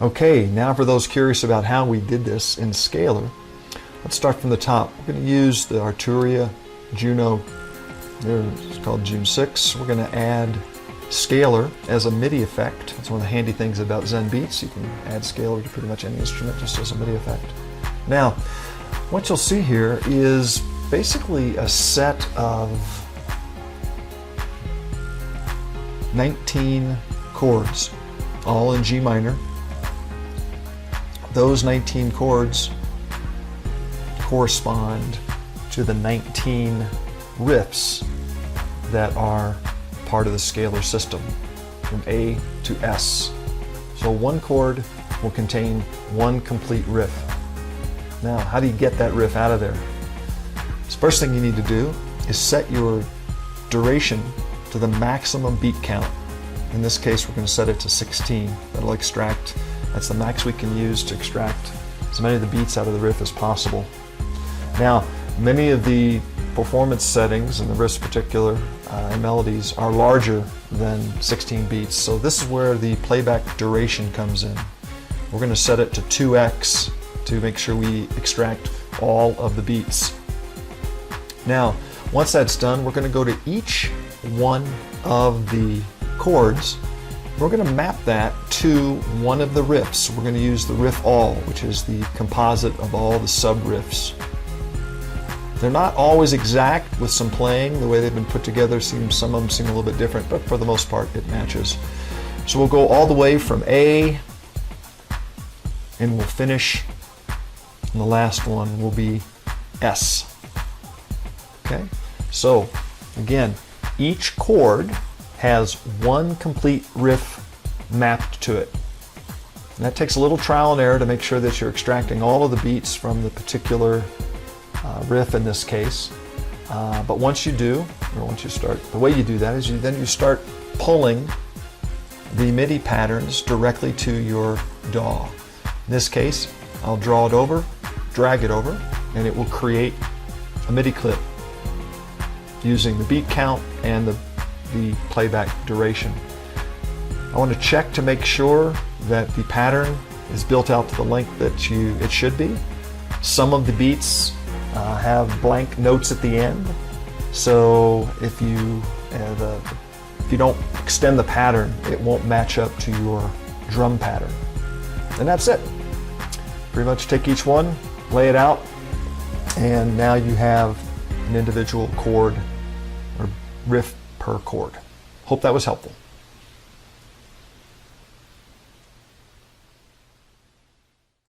Okay, now for those curious about how we did this in Scalar, let's start from the top. We're going to use the Arturia Juno, it's called June 6. We're going to add Scalar as a MIDI effect. That's one of the handy things about Zen Beats. You can add Scalar to pretty much any instrument just as a MIDI effect. Now, what you'll see here is basically a set of 19 chords, all in G minor. Those 19 chords correspond to the 19 riffs that are part of the scalar system, from A to S. So one chord will contain one complete riff. Now, how do you get that riff out of there? The first thing you need to do is set your duration to the maximum beat count. In this case, we're going to set it to 16. That'll extract, that's the max we can use to extract as many of the beats out of the riff as possible. Now, many of the performance settings, in the Riffs particular, and melodies, are larger than 16 beats. So this is where the playback duration comes in. We're going to set it to 2x to make sure we extract all of the beats. Now, once that's done, we're going to go to each one of the chords. We're going to map that to one of the riffs. We're going to use the riff all, which is the composite of all the sub-riffs. They're not always exact with some playing. The way they've been put together, some of them seem a little bit different, but for the most part it matches. So we'll go all the way from A, and we'll finish, and the last one will be S. Okay, so again, each chord has one complete riff mapped to it. And that takes a little trial and error to make sure that you're extracting all of the beats from the particular riff in this case. But once you do, or once you start, the way you do that is you start pulling the MIDI patterns directly to your DAW. In this case, I'll draw it over, drag it over, and it will create a MIDI clip using the beat count and the playback duration. I want to check to make sure that the pattern is built out to the length that it should be. Some of the beats have blank notes at the end, so if you don't extend the pattern, it won't match up to your drum pattern. And that's it. Pretty much take each one, lay it out, and now you have an individual chord or riff per chord. Hope that was helpful.